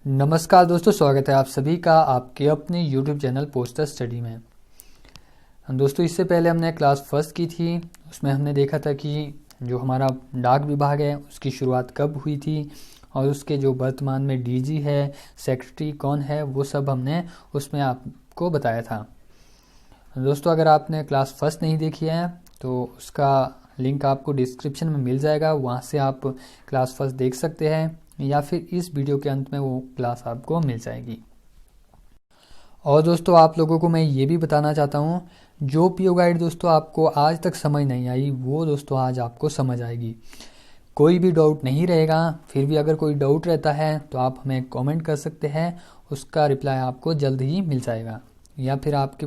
नमस्कार दोस्तों, स्वागत है आप सभी का आपके अपने YouTube चैनल पोस्टर स्टडी में। दोस्तों, इससे पहले हमने क्लास फर्स्ट की थी। उसमें हमने देखा था कि जो हमारा डाक विभाग है उसकी शुरुआत कब हुई थी और उसके जो वर्तमान में डीजी है, सेक्रेटरी कौन है, वो सब हमने उसमें आपको बताया था। दोस्तों, अगर आपने क्लास फर्स्ट नहीं देखी है तो उसका लिंक आपको डिस्क्रिप्शन में मिल जाएगा, वहाँ से आप क्लास फर्स्ट देख सकते हैं या फिर इस वीडियो के अंत में वो क्लास आपको मिल जाएगी। और दोस्तों, आप लोगों को मैं ये भी बताना चाहता हूँ, जो पीओ गाइड दोस्तों आपको आज तक समझ नहीं आई वो दोस्तों आज आपको समझ आएगी। कोई भी डाउट नहीं रहेगा। फिर भी अगर कोई डाउट रहता है तो आप हमें कमेंट कर सकते हैं, उसका रिप्लाई आपको जल्द ही मिल जाएगा। या फिर आपके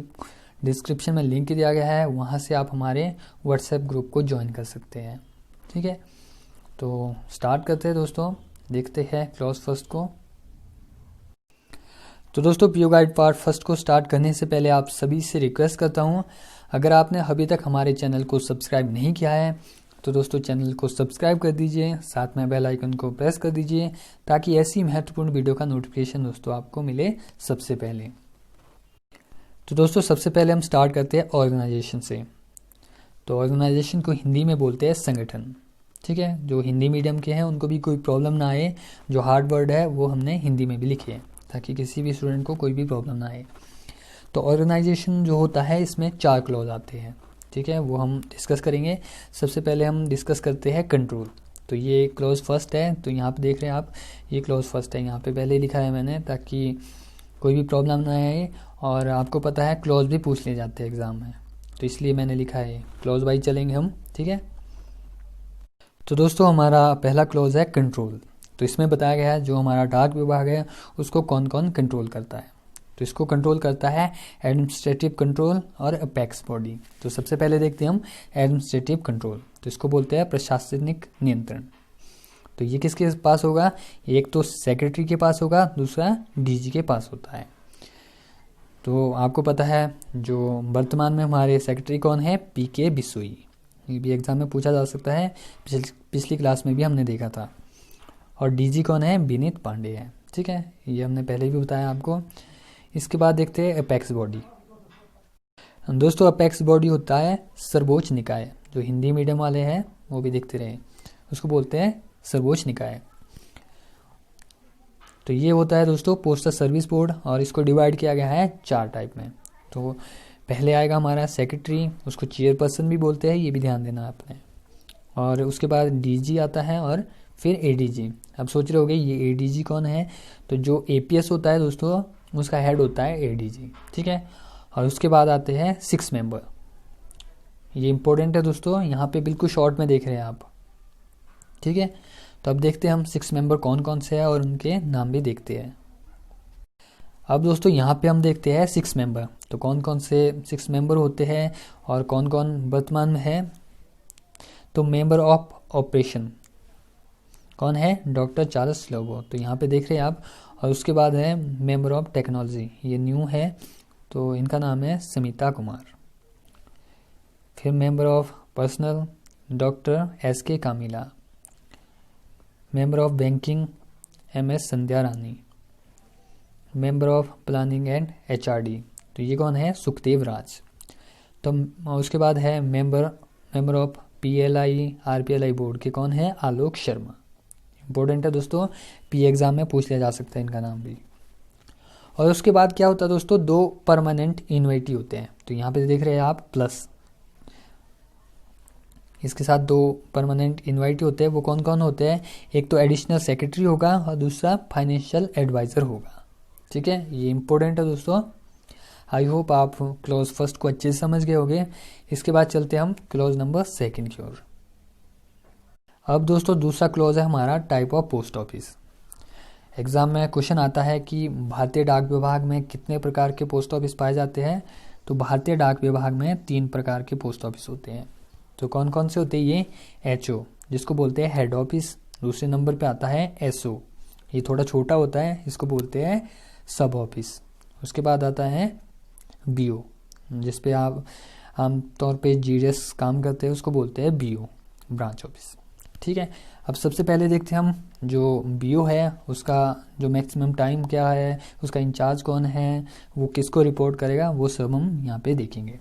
डिस्क्रिप्शन में लिंक दिया गया है, वहाँ से आप हमारे व्हाट्सएप ग्रुप को ज्वाइन कर सकते हैं। ठीक है, तो स्टार्ट करते हैं दोस्तों, देखते हैं क्लास फर्स्ट को। तो दोस्तों, पीओ गाइड पार्ट फर्स्ट को स्टार्ट करने से पहले आप सभी से रिक्वेस्ट करता हूँ, अगर आपने अभी तक हमारे चैनल को सब्सक्राइब नहीं किया है तो दोस्तों चैनल को सब्सक्राइब कर दीजिए, साथ में बेल आइकन को प्रेस कर दीजिए ताकि ऐसी महत्वपूर्ण वीडियो का नोटिफिकेशन दोस्तों आपको मिले सबसे पहले। तो दोस्तों, सबसे पहले हम स्टार्ट करते हैं ऑर्गेनाइजेशन से। तो ऑर्गेनाइजेशन को हिंदी में बोलते हैं संगठन। ठीक है, जो हिंदी मीडियम के हैं उनको भी कोई प्रॉब्लम ना आए, जो हार्ड वर्ड है वो हमने हिंदी में भी लिखे हैं ताकि किसी भी स्टूडेंट को कोई भी प्रॉब्लम ना आए। तो ऑर्गेनाइजेशन जो होता है इसमें 4 क्लॉज आते हैं। ठीक है, वो हम डिस्कस करेंगे। सबसे पहले हम डिस्कस करते हैं कंट्रोल। तो ये क्लॉज फर्स्ट है, तो यहाँ पे देख रहे हैं आप, ये क्लॉज फर्स्ट है, यहाँ पे पहले लिखा है मैंने ताकि कोई भी प्रॉब्लम ना आए। और आपको पता है क्लॉज भी पूछ लिए जाते हैं एग्ज़ाम में, तो इसलिए मैंने लिखा है क्लॉज वाइज चलेंगे हम। ठीक है, तो दोस्तों हमारा पहला क्लॉज है कंट्रोल। तो इसमें बताया गया है जो हमारा डाक विभाग है उसको कौन कौन कंट्रोल करता है। तो इसको कंट्रोल करता है एडमिनिस्ट्रेटिव कंट्रोल और अपेक्स बॉडी। तो सबसे पहले देखते हैं हम एडमिनिस्ट्रेटिव कंट्रोल। तो इसको बोलते हैं प्रशासनिक नियंत्रण। तो ये किसके पास होगा? एक तो सेक्रेटरी के पास होगा, दूसरा डीजी के पास होता है। तो आपको पता है जो वर्तमान में हमारे सेक्रेटरी कौन है? पीके बिसोई। ये भी एग्जाम में पूछा जा सकता है, पिछली क्लास में भी हमने देखा था। और डीजी कौन है? विनीत पांडे है। ठीक है, ये हमने पहले भी बताया आपको। इसके बाद देखते हैं अपेक्स बॉडी। दोस्तों, अपेक्स बॉडी होता है सर्वोच्च निकाय। जो हिंदी मीडियम वाले हैं वो भी देखते रहे, उसको बोलते हैं सर्वोच्च निकाय। तो ये होता है दोस्तों पोस्टल सर्विस बोर्ड, और इसको डिवाइड किया गया है 4 टाइप में। तो पहले आएगा हमारा सेक्रेटरी, उसको चेयरपर्सन भी बोलते हैं, ये भी ध्यान देना आपने। और उसके बाद डीजी आता है और फिर एडीजी। अब सोच रहे होगे ये एडीजी कौन है? तो जो एपीएस होता है दोस्तों उसका हेड होता है एडीजी। ठीक है, और उसके बाद आते हैं 6 मेंबर। ये इंपॉर्टेंट है दोस्तों, यहाँ पे बिल्कुल शॉर्ट में देख रहे हैं आप। ठीक है, तो अब देखते हैं हम 6 मेंबर कौन कौन से हैं और उनके नाम भी देखते हैं। अब दोस्तों यहाँ पे हम देखते हैं 6 मेंबर। तो कौन कौन से 6 मेंबर होते हैं और कौन कौन वर्तमान में है? तो मेंबर ऑफ ऑपरेशन कौन है? Doctor Charles Lobo. तो यहाँ पे देख रहे हैं आप। और उसके बाद है मेंबर ऑफ टेक्नोलॉजी, ये न्यू है, तो इनका नाम है समिता कुमार। फिर member of personnel doctor SK Kamila. Member of banking MS Sandhya Rani. Member of planning and HRD, तो ये कौन है? सुखदेव राज। तो उसके बाद है member of PLI RPLI board के कौन है? आलोक शर्मा। इंपॉर्टेंट है दोस्तों, पी एग्जाम में पूछ लिया जा सकता है इनका नाम भी। और उसके बाद क्या होता है दोस्तों? 2 परमानेंट इन्वाइटी होते हैं। तो यहाँ पे देख रहे हैं आप प्लस, इसके साथ 2 परमानेंट इन्वाइटी होते हैं। वो कौन कौन होते हैं? एक तो एडिशनल सेक्रेटरी होगा और दूसरा फाइनेंशियल एडवाइज़र होगा। ठीक है, ये इंपॉर्टेंट है दोस्तों। आई होप आप क्लॉज फर्स्ट को अच्छे से समझ गए होंगे। इसके बाद चलते हैं हम क्लॉज नंबर 2 की ओर। अब दोस्तों दूसरा क्लॉज है हमारा type of post office. Exam में क्वेश्चन आता है कि भारतीय डाक विभाग में कितने प्रकार के पोस्ट ऑफिस पाए जाते हैं? तो भारतीय डाक विभाग में 3 प्रकार के पोस्ट ऑफिस होते हैं। तो कौन कौन से होते हैं? ये एचओ जिसको बोलते हैं हेड ऑफिस, दूसरे नंबर पे आता है एसओ, ये थोड़ा छोटा होता है, इसको बोलते हैं सब ऑफिस। उसके बाद आता है बीओ, जिस पे आप आमतौर पे जीडीएस काम करते हैं, उसको बोलते हैं बीओ, ब्रांच ऑफिस। ठीक है, अब सबसे पहले देखते हैं हम जो बीओ है उसका जो मैक्सिमम टाइम क्या है, उसका इंचार्ज कौन है, वो किसको रिपोर्ट करेगा, वो सब हम यहाँ पे देखेंगे।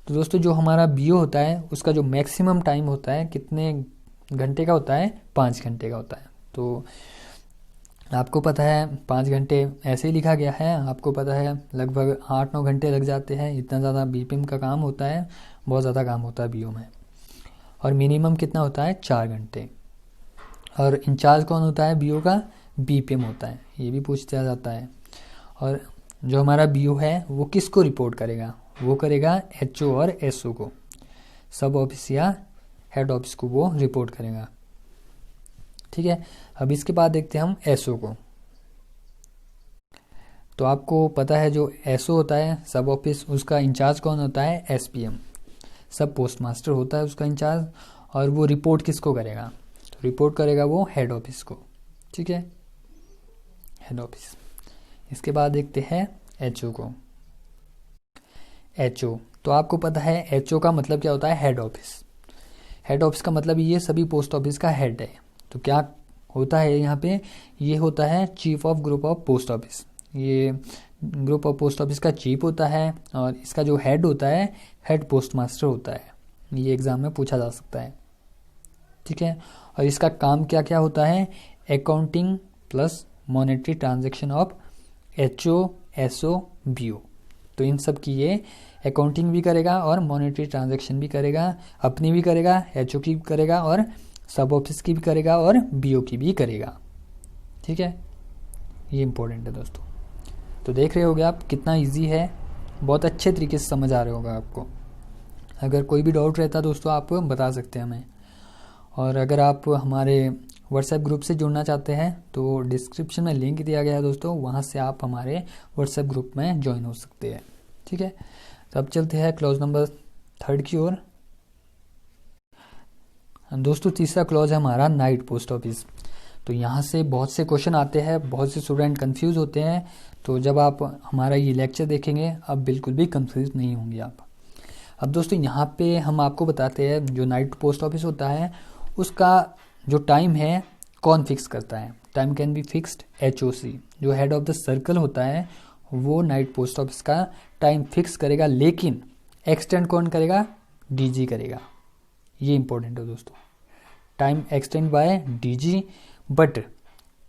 तो दोस्तों जो हमारा बीओ होता है उसका जो मैक्सिमम टाइम होता है कितने घंटे का होता है, 5 घंटे का होता है। तो आपको पता है 5 घंटे ऐसे ही लिखा गया है, आपको पता है लगभग 8-9 घंटे लग जाते हैं, इतना ज़्यादा बीपीएम का काम होता है, बहुत ज़्यादा काम होता है बीओ में। और मिनिमम कितना होता है, 4 घंटे। और इंचार्ज कौन होता है बीओ का, बीपीएम होता है, ये भी पूछा जाता है। और जो हमारा बीओ है वो किसको रिपोर्ट करेगा, वो करेगा एचओ और एसओ को, सब ऑफिस या हेड ऑफिस को वो रिपोर्ट करेगा। ठीक है, अब इसके बाद देखते हैं हम एसओ को। तो आपको पता है जो एसओ होता है सब ऑफिस, उसका इंचार्ज कौन होता है, एसपीएम, सब पोस्ट मास्टर होता है उसका इंचार्ज। और वो रिपोर्ट किसको करेगा, तो रिपोर्ट करेगा वो हेड ऑफिस को। ठीक है, हेड ऑफिस। इसके बाद देखते हैं एचओ को। एचओ, तो आपको पता है एचओ का मतलब क्या होता है, हेड ऑफिस। हेड ऑफिस का मतलब ये सभी पोस्ट ऑफिस का हेड है। तो क्या होता है यहाँ पे, ये होता है chief of group of post office. ये ग्रुप ऑफ पोस्ट ऑफिस का चीफ होता है और इसका जो हेड होता है हेड पोस्ट मास्टर होता है। ये एग्जाम में पूछा जा सकता है। ठीक है, और इसका काम क्या क्या होता है, accounting plus monetary transaction of HO SO BO. तो इन सब की ये अकाउंटिंग भी करेगा और मॉनेटरी ट्रांजैक्शन भी करेगा, अपनी भी करेगा, एचओ की भी करेगा और सब ऑफिस की भी करेगा और बीओ की भी करेगा। ठीक है, ये इंपॉर्टेंट है दोस्तों। तो देख रहे होगे आप कितना इजी है, बहुत अच्छे तरीके से समझ आ रहा होगा आपको। अगर कोई भी डाउट रहता दोस्तों आप बता सकते हैं हमें। और अगर आप हमारे व्हाट्सएप ग्रुप से जुड़ना चाहते हैं तो डिस्क्रिप्शन में लिंक दिया गया है दोस्तों, वहाँ से आप हमारे व्हाट्सएप ग्रुप में ज्वाइन हो सकते हैं। ठीक है, तो अब चलते हैं क्लॉज नंबर 3 की ओर। दोस्तों तीसरा क्लॉज है हमारा नाइट पोस्ट ऑफिस। तो यहाँ से बहुत से क्वेश्चन आते हैं, बहुत से स्टूडेंट कंफ्यूज होते हैं। तो जब आप हमारा ये लेक्चर देखेंगे अब बिल्कुल भी कंफ्यूज नहीं होंगे आप। अब दोस्तों यहाँ पे हम आपको बताते हैं जो नाइट पोस्ट ऑफिस होता है उसका जो टाइम है कौन फिक्स करता है। टाइम कैन बी फिक्स्ड, एचओसी जो हेड ऑफ द सर्कल होता है वो नाइट पोस्ट ऑफिस का टाइम फिक्स करेगा, लेकिन एक्सटेंड कौन करेगा, डीजी करेगा। ये इंपॉर्टेंट है दोस्तों, time extend by DG but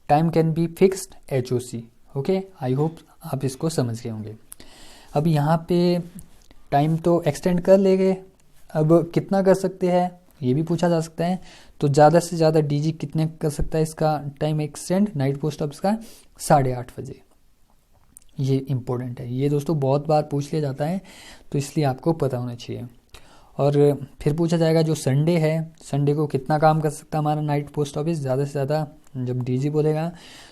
time can be fixed HOC. Okay, I hope आप इसको समझ गए होंगे। अब यहाँ पे टाइम तो एक्सटेंड कर लेंगे, अब कितना कर सकते हैं ये भी पूछा जा सकता है। तो ज़्यादा से ज़्यादा डीजी कितने कर सकता है इसका time extend night post office का, 8:30 बजे। ये इंपॉर्टेंट है, ये दोस्तों बहुत बार पूछ लिया जाता है तो इसलिए आपको पता होना चाहिए। और फिर पूछा जाएगा जो संडे है, संडे को कितना काम कर सकता है हमारा नाइट पोस्ट ऑफिस, ज़्यादा से ज़्यादा। जब डीजी बोलेगा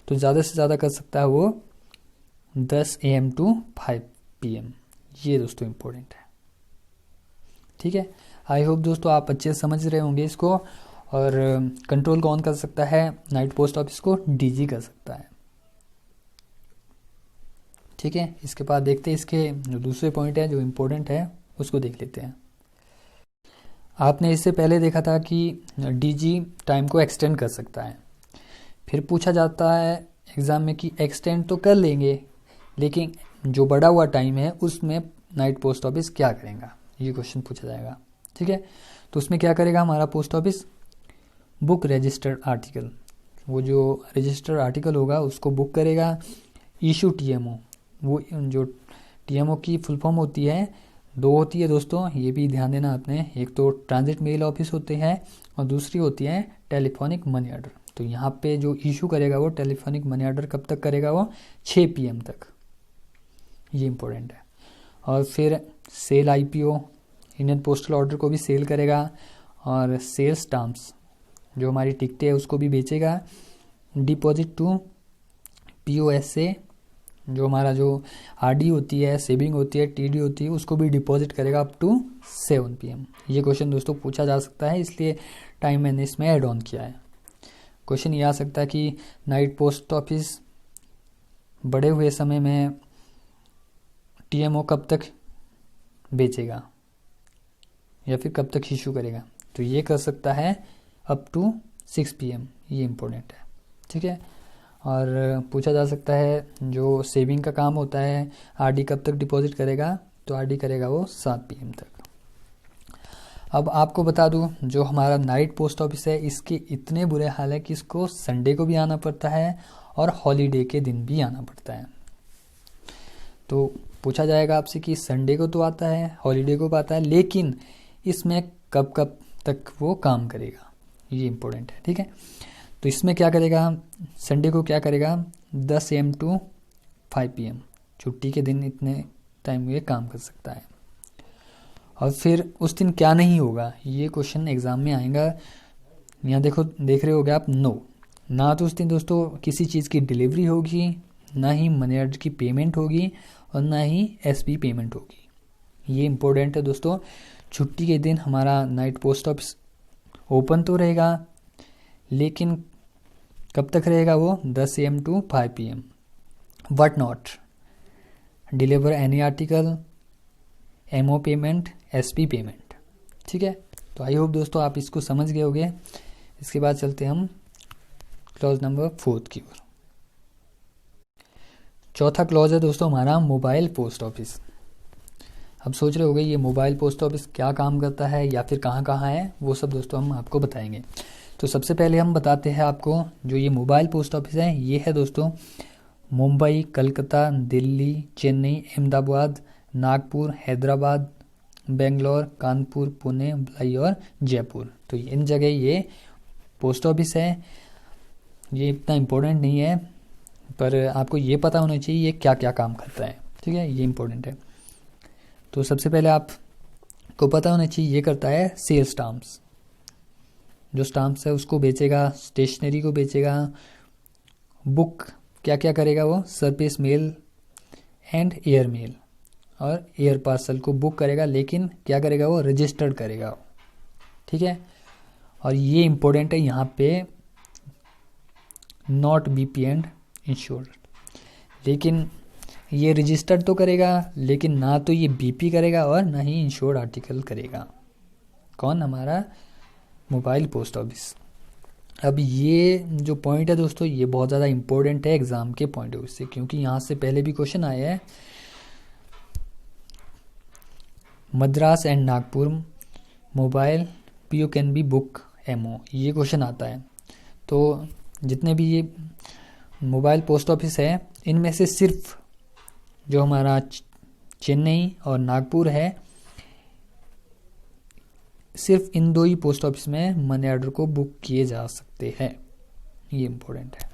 तो ज़्यादा से ज़्यादा कर सकता है वो 10 AM to 5 PM। ये दोस्तों इम्पोर्टेंट है। ठीक है, आई होप दोस्तों आप अच्छे से समझ रहे होंगे इसको। और कंट्रोल कौन कर सकता है नाइट पोस्ट ऑफिस को, डीजी कर सकता है। ठीक है, इसके बाद देखते हैं इसके जो दूसरे पॉइंट है जो इम्पोर्टेंट है उसको देख लेते हैं। आपने इससे पहले देखा था कि डीजी टाइम को एक्सटेंड कर सकता है। फिर पूछा जाता है एग्ज़ाम में कि एक्सटेंड तो कर लेंगे लेकिन जो बढ़ा हुआ टाइम है उसमें नाइट पोस्ट ऑफिस क्या करेगा, ये क्वेश्चन पूछा जाएगा। ठीक है, तो उसमें क्या करेगा हमारा post office, book registered article, वो जो रजिस्टर्ड आर्टिकल होगा उसको बुक करेगा। इशू टीएमओ, वो जो टीएमओ की फुल फॉर्म होती है, 2 होती है दोस्तों, ये भी ध्यान देना आपने। एक तो ट्रांजिट मेल ऑफिस होते हैं और दूसरी होती है टेलीफोनिक मनी ऑर्डर। तो यहाँ पे जो इशू करेगा वो टेलीफोनिक मनी ऑर्डर कब तक करेगा, वो 6 PM तक। ये इंपॉर्टेंट है। और फिर sell IPO, Indian postal order को भी सेल करेगा। और सेल स्टाम्प्स जो हमारी टिकटें है उसको भी बेचेगा। डिपॉजिट टू पीओएसए, जो हमारा जो आरडी होती है, सेविंग होती है, टीडी होती है, उसको भी डिपॉजिट करेगा अप टू 7 PM। ये क्वेश्चन दोस्तों पूछा जा सकता है, इसलिए टाइम मैंने इसमें ऐड ऑन किया है। क्वेश्चन ये आ सकता है कि नाइट पोस्ट ऑफिस बड़े हुए समय में टीएमओ कब तक बेचेगा या फिर कब तक इशू करेगा। तो ये कर सकता है अप टू 6 PM, ये इम्पोर्टेंट है। ठीक है। और पूछा जा सकता है जो सेविंग का काम होता है, आरडी कब तक डिपॉजिट करेगा, तो आरडी करेगा वो 7 PM तक। अब आपको बता दूं, जो हमारा नाइट पोस्ट ऑफिस है इसके इतने बुरे हाल है कि इसको संडे को भी आना पड़ता है और हॉलीडे के दिन भी आना पड़ता है। तो पूछा जाएगा आपसे कि संडे को तो आता है, हॉलीडे को भी आता है, लेकिन इसमें कब कब तक वो काम करेगा, ये इम्पोर्टेंट है। ठीक है। तो इसमें क्या करेगा, संडे को क्या करेगा, 10 AM to 5 PM, छुट्टी के दिन इतने टाइम ये काम कर सकता है। और फिर उस दिन क्या नहीं होगा, ये क्वेश्चन एग्जाम में आएगा। यहाँ देखो, देख रहे होगे आप, नो, ना तो उस दिन दोस्तों किसी चीज़ की डिलीवरी होगी, ना ही मनी ऑर्डर की पेमेंट होगी, और ना ही SP पेमेंट होगी। ये इम्पोर्टेंट है दोस्तों। छुट्टी के दिन हमारा नाइट पोस्ट ऑफिस ओपन तो रहेगा, लेकिन कब तक रहेगा वो, 10 AM to 5 PM। But not deliver any article, MO payment, SP payment. ठीक है। तो आई होप दोस्तों आप इसको समझ गए होंगे। इसके बाद चलते हम क्लॉज नंबर 4 की ओर। चौथा क्लॉज है दोस्तों हमारा मोबाइल पोस्ट ऑफिस। अब सोच रहे होंगे ये मोबाइल पोस्ट ऑफिस क्या काम करता है या फिर कहाँ कहाँ है, वो सब दोस्तों हम आपको बताएंगे। तो सबसे पहले हम बताते हैं आपको, जो ये मोबाइल पोस्ट ऑफिस है ये है दोस्तों मुंबई, कलकत्ता, दिल्ली, चेन्नई, अहमदाबाद, नागपुर, हैदराबाद, बेंगलोर, कानपुर, पुणे, भिलाई और जयपुर। तो इन जगह ये पोस्ट ऑफिस है। ये इतना इम्पोर्टेंट नहीं है, पर आपको ये पता होना चाहिए ये क्या क्या काम करता है। ठीक है, ये इम्पोर्टेंट है। तो सबसे पहले आपको पता होना चाहिए ये करता है सेल स्टाम्प्स। जो स्टाम्प्स है उसको बेचेगा, स्टेशनरी को बेचेगा, बुक क्या क्या करेगा वो, surface mail and air mail और एयर पार्सल को बुक करेगा, लेकिन क्या करेगा वो, रजिस्टर्ड करेगा। ठीक है। और ये इम्पोर्टेंट है यहाँ पे, नॉट BP एंड इंश्योर्ड। लेकिन ये रजिस्टर्ड तो करेगा, लेकिन ना तो ये BP करेगा और ना ही इंश्योर्ड आर्टिकल करेगा। कौन, हमारा मोबाइल पोस्ट ऑफिस। अब ये जो पॉइंट है दोस्तों ये बहुत ज़्यादा इम्पोर्टेंट है एग्जाम के पॉइंट ऑफ व्यू से, क्योंकि यहाँ से पहले भी क्वेश्चन आया है। Madras and Nagpur mobile PO can be book MO, ये क्वेश्चन आता है। तो जितने भी ये मोबाइल पोस्ट ऑफिस है इनमें से सिर्फ जो हमारा चेन्नई और नागपुर है, सिर्फ इन दो ही पोस्ट ऑफिस में मनी ऑर्डर को बुक किए जा सकते हैं। ये इम्पोर्टेंट है।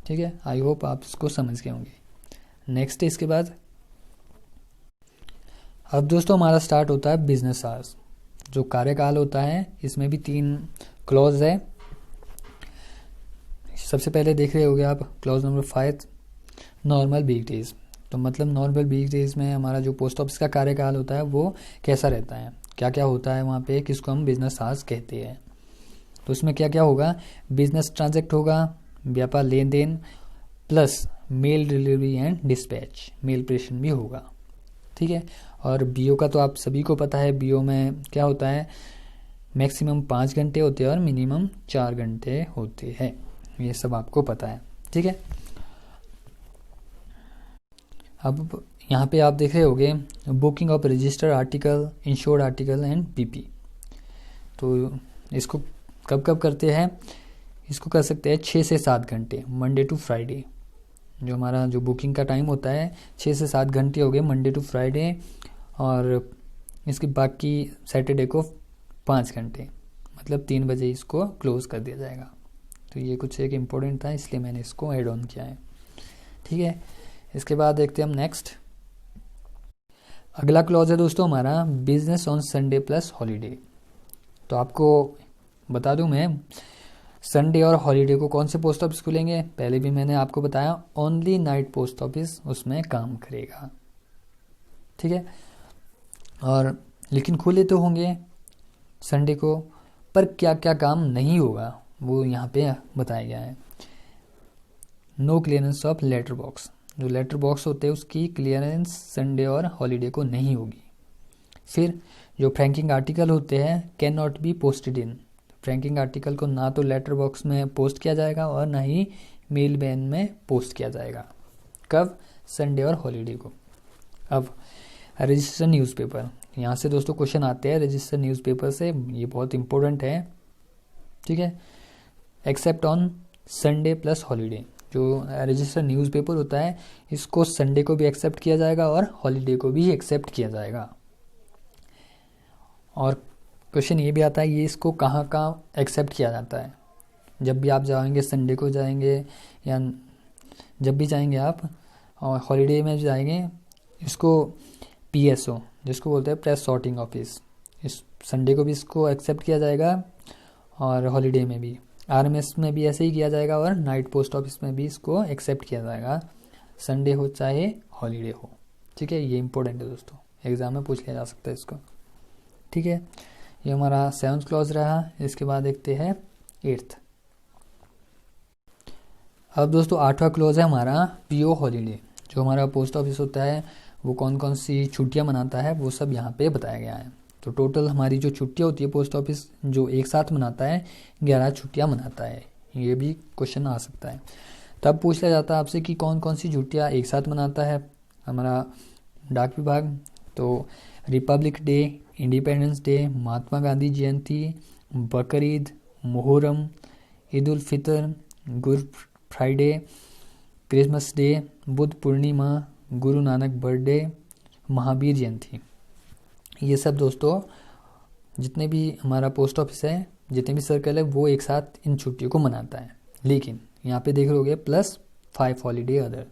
ठीक है, आई होप आप इसको समझ गए होंगे। नेक्स्ट है इसके बाद, अब दोस्तों हमारा स्टार्ट होता है बिजनेस आवर्स। जो कार्यकाल होता है इसमें भी 3 क्लॉज है। सबसे पहले देख रहे होगे आप क्लॉज नंबर 5, नॉर्मल वीकडेज। तो मतलब नॉर्मल वीकडेज में हमारा जो पोस्ट ऑफिस का कार्यकाल होता है वो कैसा रहता है, क्या क्या होता है वहाँ पे, किसको हम बिजनेस आवर्स कहते हैं। तो उसमें क्या क्या होगा, बिजनेस ट्रांजैक्ट होगा, व्यापार लेन देन, plus mail delivery and dispatch, mail प्रेषण भी होगा। ठीक है। और BO का तो आप सभी को पता है, BO में क्या होता है, मैक्सिमम 5 घंटे होते हैं और मिनिमम 4 घंटे होते हैं। ये सब आपको पता है। ठीक है। अब यहाँ पे आप देख रहे होगे booking of registered article, insured article and BP। तो इसको कब कब करते हैं, इसको कर सकते हैं 6 से 7 घंटे, मंडे टू फ्राइडे। जो हमारा जो बुकिंग का टाइम होता है 6 से 7 घंटे हो गए मंडे टू फ्राइडे, और इसके बाकी सैटरडे को 5 घंटे, मतलब 3 बजे इसको क्लोज कर दिया जाएगा। तो ये कुछ एक इम्पोर्टेंट था, इसलिए मैंने इसको ऐड ऑन किया है। ठीक है। इसके बाद देखते हैं हम नेक्स्ट। अगला क्लॉज है दोस्तों हमारा business on Sunday plus holiday. तो आपको बता दूं मैं, संडे और हॉलीडे को कौन से पोस्ट ऑफिस खुलेंगे, पहले भी मैंने आपको बताया, ओनली नाइट पोस्ट ऑफिस उसमें काम करेगा। ठीक है। और लेकिन खुले तो होंगे संडे को, पर क्या क्या काम नहीं होगा वो यहाँ पे बताया गया है। No clearance of letter box, जो लेटर बॉक्स होते हैं उसकी क्लियरेंस संडे और हॉलीडे को नहीं होगी। फिर जो फ्रैंकिंग आर्टिकल होते हैं can not be posted in, ranking article को ना तो लेटर बॉक्स में पोस्ट किया जाएगा और ना ही मेल बैन में पोस्ट किया जाएगा। कब? संडे और हॉलीडे को। अब रजिस्टर न्यूज़पेपर, यहाँ से दोस्तों क्वेश्चन आते हैं रजिस्टर न्यूज़पेपर से, ये बहुत इंपॉर्टेंट है, ठीक है। Except on Sunday plus holiday, जो रजिस्टर न्यूज़पेपर होता है इसको संडे को भी एक्सेप्ट किया जाएगा और हॉलीडे को भी एक्सेप्ट किया जाएगा। और क्वेश्चन ये भी आता है ये इसको कहाँ कहाँ एक्सेप्ट किया जाता है। जब भी आप जाएंगे, संडे को जाएंगे या जब भी जाएंगे आप, और हॉलीडे में जाएंगे, इसको PSO जिसको बोलते हैं प्रेस सॉर्टिंग ऑफिस, इस संडे को भी इसको एक्सेप्ट किया जाएगा और हॉलीडे में भी। RMS में भी ऐसे ही किया जाएगा और नाइट पोस्ट ऑफिस में भी इसको एक्सेप्ट किया जाएगा, संडे हो चाहे हॉलीडे हो, ठीक है। ये इंपॉर्टेंट है दोस्तों, एग्जाम में पूछ लिया जा सकता है इसको, ठीक है। ये हमारा 7th क्लॉज रहा। इसके बाद देखते हैं 8th। अब दोस्तों 8वां क्लॉज है हमारा PO हॉलीडे। जो हमारा पोस्ट ऑफिस होता है वो कौन कौन सी छुट्टियां मनाता है वो सब यहाँ पे बताया गया है। तो टोटल हमारी जो छुट्टियां होती है पोस्ट ऑफिस जो एक साथ मनाता है 11 छुट्टियां मनाता है। ये भी क्वेश्चन आ सकता है। तब पूछ लिया जाता है आपसे कि कौन कौन सी छुट्टियां एक साथ मनाता है हमारा डाक विभाग। तो Republic Day, Independence Day, Mahatma Gandhi Jayanti, Bakrid, Muharram, Eid ul Fitr, Good Friday, Christmas Day, Buddha Purnima, Guru Nanak birthday, Mahavir Jayanti. ये सब दोस्तों जितने भी हमारा पोस्ट ऑफिस है, जितने भी सर्कल है वो एक साथ इन छुट्टियों को मनाता है। लेकिन यहाँ पे देख लोगे +5 हॉलीडे अदर,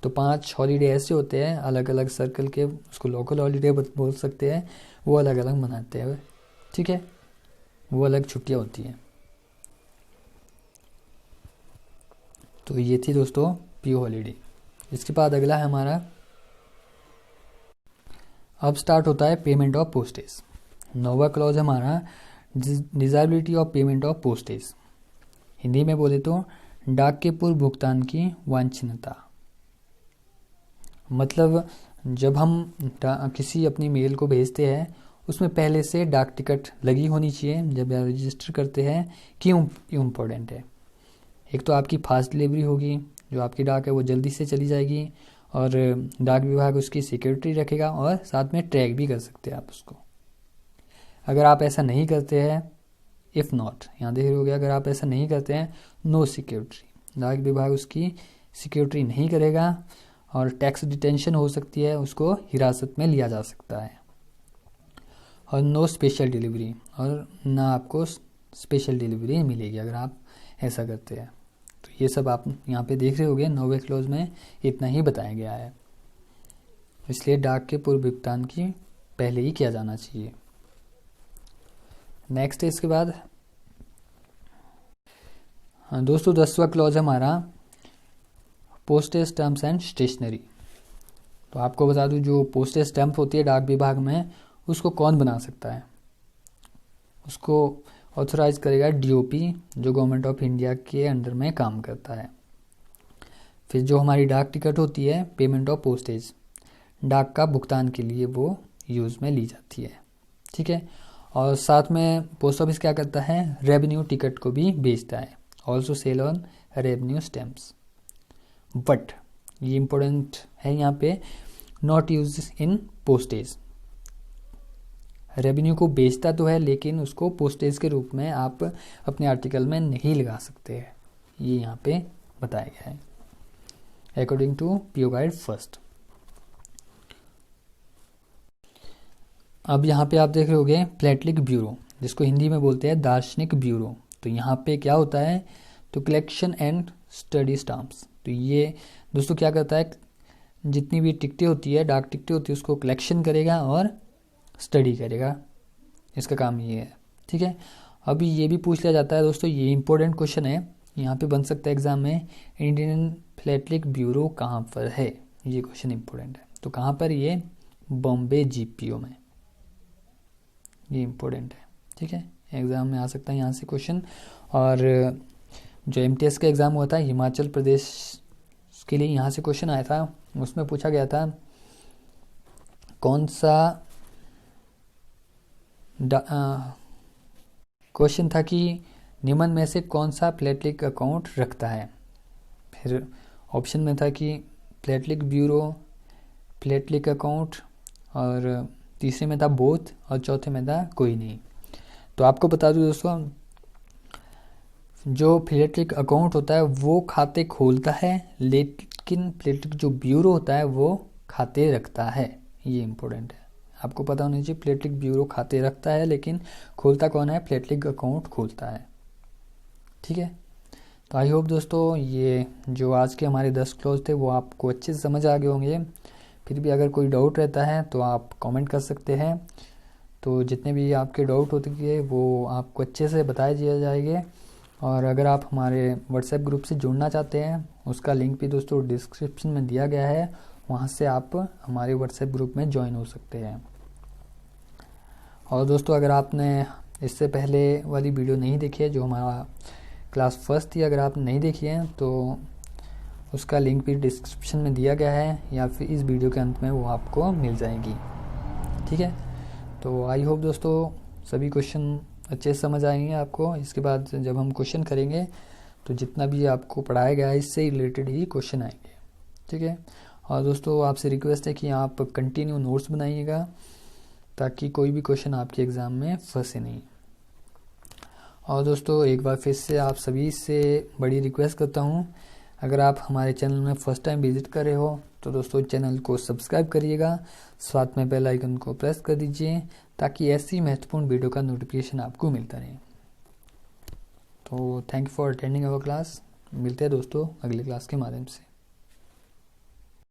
तो 5 हॉलीडे ऐसे होते हैं अलग अलग सर्कल के, उसको लोकल हॉलीडे बोल सकते हैं, वो अलग अलग मनाते हैं, ठीक है। वो अलग छुट्टियाँ होती हैं। तो ये थी दोस्तों PO हॉलीडे। इसके बाद अगला है हमारा, अब स्टार्ट होता है पेमेंट ऑफ पोस्टेज। 9वां क्लॉज है हमारा disability of payment of postage. Hindi में बोले तो डाक के पूर्व भुगतान की वांछनीयता। मतलब जब हम किसी अपनी मेल को भेजते हैं उसमें पहले से डाक टिकट लगी होनी चाहिए जब आप रजिस्टर करते हैं। क्यों इम्पोर्टेंट है? एक तो आपकी फास्ट डिलीवरी होगी, जो आपकी डाक है वो जल्दी से चली जाएगी और डाक विभाग उसकी सिक्योरिटी रखेगा और साथ में ट्रैक भी कर सकते हैं आप उसको। अगर आप ऐसा नहीं करते हैं, इफ़ नॉट, यहाँ देख रहे होगे, अगर आप ऐसा नहीं करते हैं, नो सिक्योरिटी, डाक विभाग उसकी सिक्योरिटी नहीं करेगा और टैक्स डिटेंशन हो सकती है, उसको हिरासत में लिया जा सकता है। और नो स्पेशल डिलीवरी, और ना आपको स्पेशल डिलीवरी मिलेगी अगर आप ऐसा करते हैं। तो ये सब आप यहाँ पे देख रहे होगे 9वें क्लॉज में इतना ही बताया गया है। इसलिए डाक के पूर्व भुगतान की पहले ही किया जाना चाहिए। नेक्स्ट है इसके बाद, हाँ दोस्तों 10वां क्लॉज है हमारा पोस्टेज स्टैम्प्स एंड स्टेशनरी। तो आपको बता दूं जो पोस्टेज स्टैम्प होती है डाक विभाग में उसको कौन बना सकता है? उसको ऑथराइज करेगा DOP, जो गवर्नमेंट ऑफ इंडिया के अंडर में काम करता है। फिर जो हमारी डाक टिकट होती है, पेमेंट ऑफ पोस्टेज, डाक का भुगतान के लिए वो यूज़ में ली जाती है, ठीक है। और साथ में पोस्ट ऑफिस क्या करता है, रेवेन्यू टिकट को भी बेचता है, also sell on revenue stamps. But ये इम्पोर्टेंट है यहाँ पे, not use in postage. Revenue को बेचता तो है लेकिन उसको पोस्टेज के रूप में आप अपने आर्टिकल में नहीं लगा सकते हैं, ये यहाँ पे बताया गया है according to PO guide first. अब यहाँ पे आप देख रहे होगे प्लेटलिक ब्यूरो, जिसको हिंदी में बोलते हैं दार्शनिक ब्यूरो। तो यहाँ पे क्या होता है, तो कलेक्शन एंड स्टडी स्टाम्प्स। तो ये दोस्तों क्या करता है, जितनी भी टिकटें होती है, डाक टिकटें होती है, उसको कलेक्शन करेगा और स्टडी करेगा, इसका काम ये है, ठीक है। अभी ये भी पूछ लिया जाता है दोस्तों, ये इंपॉर्टेंट क्वेश्चन है, यहाँ पे बन सकता है एग्जाम में, इंडियन प्लेटलिक ब्यूरो कहाँ पर है, ये क्वेश्चन इंपॉर्टेंट है। तो कहाँ पर, ये बॉम्बे GPO में, ये इंपॉर्टेंट है, ठीक है, एग्जाम में आ सकता है यहाँ से क्वेश्चन। और जो MTS का एग्ज़ाम हुआ था हिमाचल प्रदेश के लिए, यहाँ से क्वेश्चन आया था, उसमें पूछा गया था कौन सा क्वेश्चन था कि निम्न में से कौन सा प्लेटलिक अकाउंट रखता है। फिर ऑप्शन में था कि प्लेटलिक ब्यूरो, प्लेटलिक अकाउंट, और तीसरे में था बोथ, और चौथे में था कोई नहीं। तो आपको बता दूं दोस्तों, जो प्लेटलिक अकाउंट होता है वो खाते खोलता है, लेकिन प्लेटलिक जो ब्यूरो होता है वो खाते रखता है। ये इम्पोर्टेंट है, आपको पता होना चाहिए। प्लेटलिक ब्यूरो खाते रखता है लेकिन खोलता कौन है? प्लेटलिक अकाउंट खोलता है। ठीक है, तो आई होप दोस्तों ये जो आज के हमारे 10 क्लोज थे वो आपको अच्छे से समझ आ गए होंगे। फिर भी अगर कोई डाउट रहता है तो आप कमेंट कर सकते हैं। तो जितने भी आपके डाउट होते वो आपको अच्छे से बताए दिए जाएंगे। और अगर आप हमारे व्हाट्सएप ग्रुप से जुड़ना चाहते हैं, उसका लिंक भी दोस्तों डिस्क्रिप्शन में दिया गया है, वहाँ से आप हमारे व्हाट्सएप ग्रुप में ज्वाइन हो सकते हैं। और दोस्तों अगर आपने इससे पहले वाली वीडियो नहीं देखी है जो हमारा क्लास फर्स्ट थी, अगर आपने नहीं देखी है तो उसका लिंक भी डिस्क्रिप्शन में दिया गया है, या फिर इस वीडियो के अंत में वो आपको मिल जाएगी। ठीक है, तो आई होप दोस्तों सभी क्वेश्चन अच्छे से समझ आएंगे आपको। इसके बाद जब हम क्वेश्चन करेंगे तो जितना भी आपको पढ़ाया गया है इससे रिलेटेड ही क्वेश्चन आएंगे। ठीक है, और दोस्तों आपसे रिक्वेस्ट है कि आप कंटिन्यू नोट्स बनाइएगा ताकि कोई भी क्वेश्चन आपके एग्ज़ाम में फंसे नहीं। और दोस्तों एक बार फिर से आप सभी से बड़ी रिक्वेस्ट करता हूँ, अगर आप हमारे चैनल में फर्स्ट टाइम विजिट कर रहे हो तो दोस्तों चैनल को सब्सक्राइब करिएगा, साथ में बेल आइकन को प्रेस कर दीजिए ताकि ऐसी महत्वपूर्ण वीडियो का नोटिफिकेशन आपको मिलता रहे। तो thank you for attending our class. मिलते हैं दोस्तों अगली क्लास के माध्यम से।